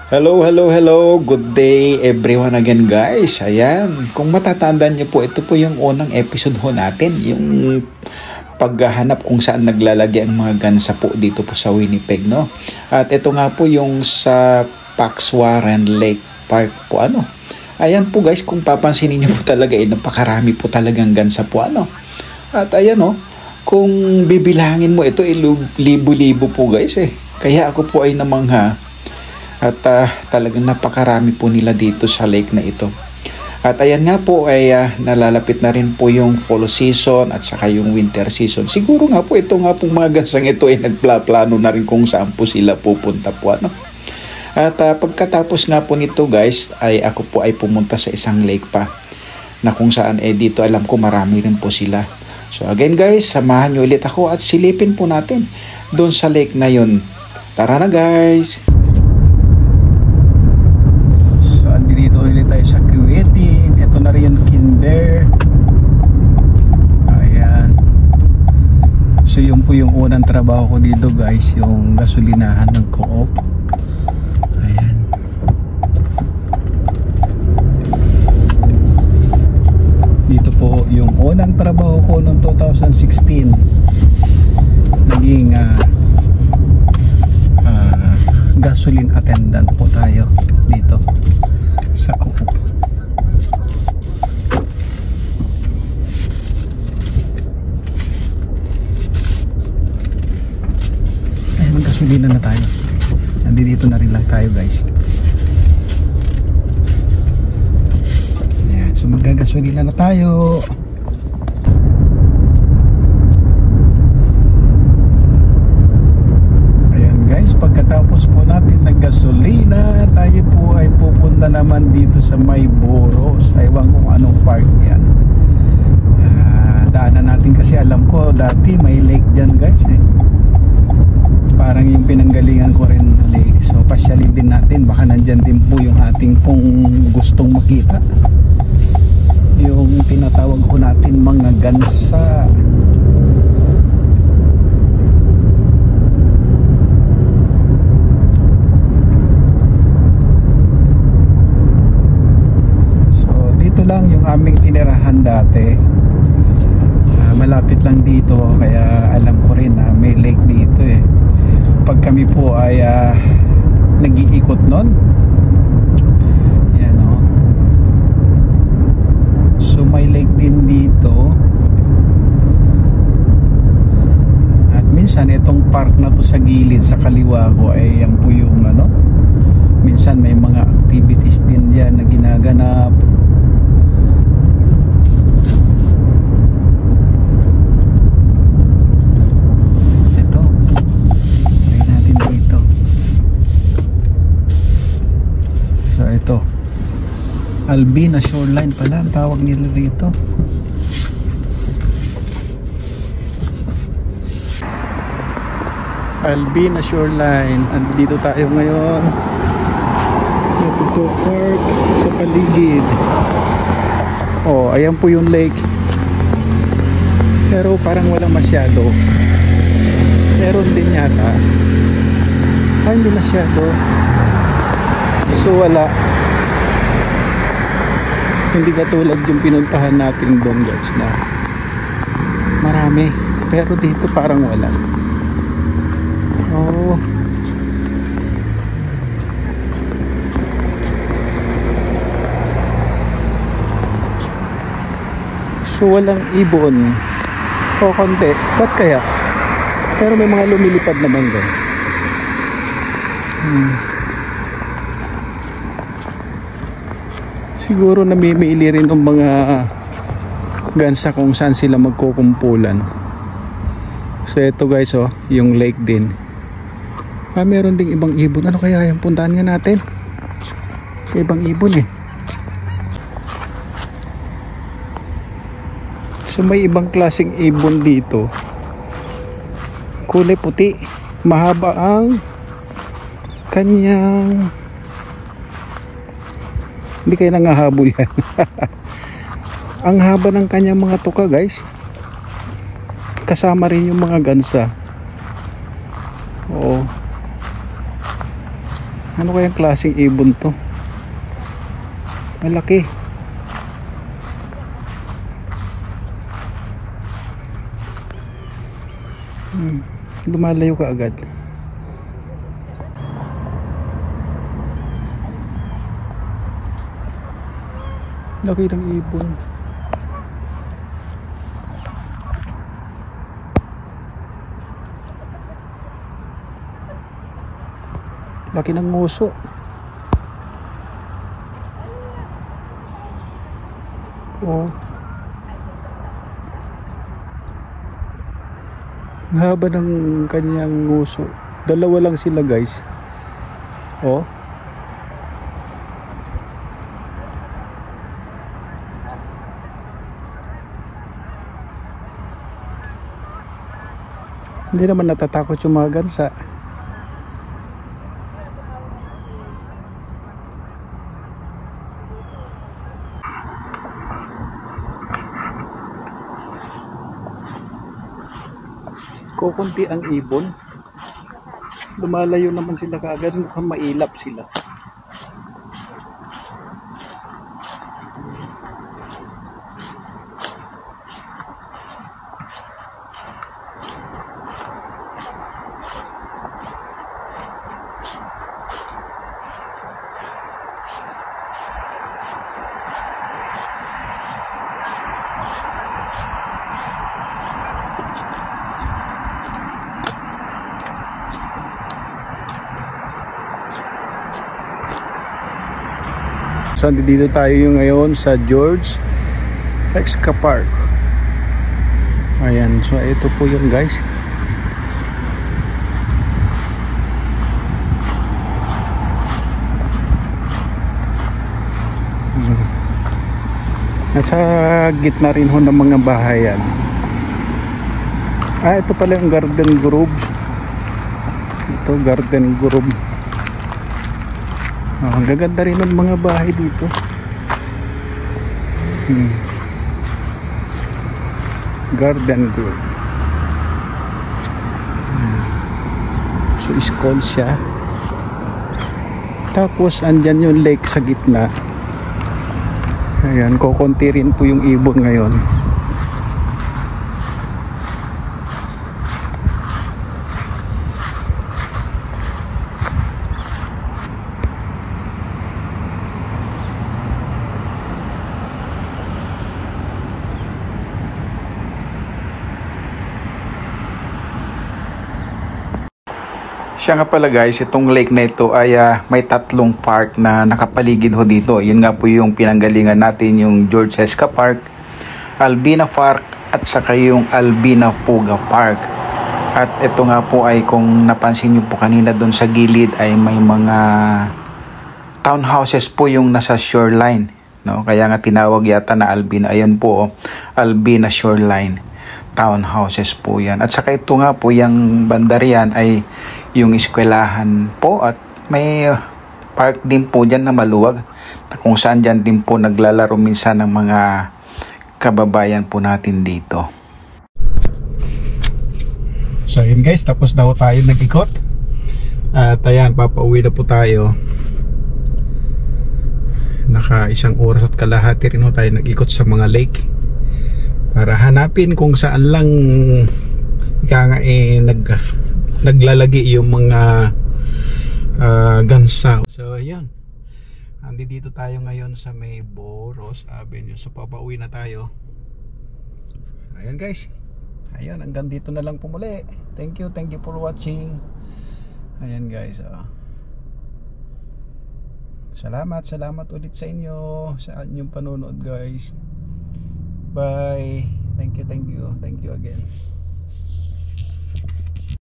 Hello, hello, hello. Good day everyone again guys. Ayan, kung matatandaan niyo po, ito po yung unang episode ho natin. Yung paghahanap kung saan naglalagay ang mga gansa po dito po sa Winnipeg, no? At ito nga po yung sa Paxwaran Lake Park po, ano? Ayan po guys, kung papansinin niyo po talaga, napakarami po talagang gansa po, ano? At ayan kung bibilangin mo ito, libo-libo po guys eh. Kaya ako po ay namangha. At talagang napakarami po nila dito sa lake na ito. At ayan nga po ay nalalapit na rin po yung fall season at saka yung winter season. Siguro nga po ito nga pong mga gansang ito ay nagplano na rin kung saan po sila pupunta po, ano? At pagkatapos nga po nito guys, ay ako po ay pumunta sa isang lake pa na kung saan dito alam ko marami rin po sila. So again guys, samahan nyo ulit ako at silipin po natin doon sa lake na yun. Tara na guys! Dito ulit tayo sa Kuwaitin. Ito na rin yung Kinder. Ayan. So yun po yung unang trabaho ko dito guys, yung gasolinahan ng Co-op. Ayan. Dito po yung unang trabaho ko noong 2016. Naging gasoline attendant po tayo dito sa Co-op. Ay, magkasulina na tayo. Nandito na rin lang tayo guys. Ayan, so magagasolina na tayo. Pagkatapos po natin naggasolina, tayo po ay pupunta naman dito sa may Boros. Ewan kung anong park yan. Daanan natin kasi alam ko dati may lake dyan guys eh. Parang yung pinanggalingan ko rin lake. So pasyalin din natin, baka nandyan din po yung ating pong gustong makita. Yung tinatawag po natin mga gansa. Lang yung aming tinirahan dati, malapit lang dito, kaya alam ko rin na may lake dito eh. Pag kami po ay nag-iikot nun, yan so may lake din dito. At minsan itong park na to sa gilid sa kaliwa ko ay yan po yung minsan may mga activities din yan na ginaganap. Albina Shoreline pala ang tawag nila rito. Albina Shoreline. Andito tayo ngayon. Ito park sa paligid. Oh, ayan po yung lake. Pero parang walang masyado. Meron din yata. Hindi masyado. So wala. Hindi katulad yung pinuntahan natin doon guys na marami, pero dito parang wala. So walang ibon o konti, ba't kaya? Pero may mga lumilipad naman doon. Siguro namimili rin ng mga gansa kung saan sila magkukumpulan. So ito guys yung lake din. Meron ding ibang ibon. Ano kaya yung puntahan nga natin? Ibang ibon eh. So may ibang klaseng ibon dito. Kulay puti. Mahaba ang kanyang, hindi kayo nangahabol yan. Ang haba ng kanyang mga tuka guys. Kasama rin yung mga gansa. Oo. Ano kayang klaseng ibon to? Malaki. Lumalayo ka agad. Laki ng ibon. Laki ng nguso. Oh. Ang haba ng kanyang nguso. Dalawa lang sila, guys. Oh. Hindi naman natatakot yung mga gansa. Kukunti ang ibon. Lumalayo naman sila kaagad, mukhang mailap sila. So dito tayo ngayon sa George Esca Park. Ayan, so ito po yun, guys. Nasa gitna rin ho ng mga bahayan. Ito pala yung Garden Grove. Ito, Garden Grove. Ang gaganda rin ng mga bahay dito. Garden Grove. So school siya. Tapos andyan yung lake sa gitna. Ayan, kukunti rin po yung ibon ngayon. Siya nga pala, guys, itong lake na ito ay may tatlong park na nakapaligid ho dito. Yun nga po yung pinanggalingan natin, yung George Esca Park, Albina Park, at saka yung Albina Puga Park. At ito nga po ay kung napansin nyo po kanina doon sa gilid ay may mga townhouses po yung nasa shoreline. No? Kaya nga tinawag yata na Albina. Ayun po, Albina Shoreline. Townhouses po yan. At saka ito nga po, yung bandarian ay yung eskwelahan po, at may park din po dyan na maluwag na kung saan dyan din po naglalaro minsan ng mga kababayan po natin dito. So yun, guys, tapos na po tayo nag-ikot at ayan, papauwi na po tayo. Naka 1 oras at kalahati rin po tayo nag-ikot sa mga lake para hanapin kung saan lang naglalagi yung mga gansa. So ayun, dito tayo ngayon sa may Boros Avenue. So papauwi na tayo. Ayun, guys, ayun, hanggang dito na lang po muli. Thank you for watching. Ayan, guys, salamat ulit sa inyo sa inyong panonood, guys. Bye. Thank you again.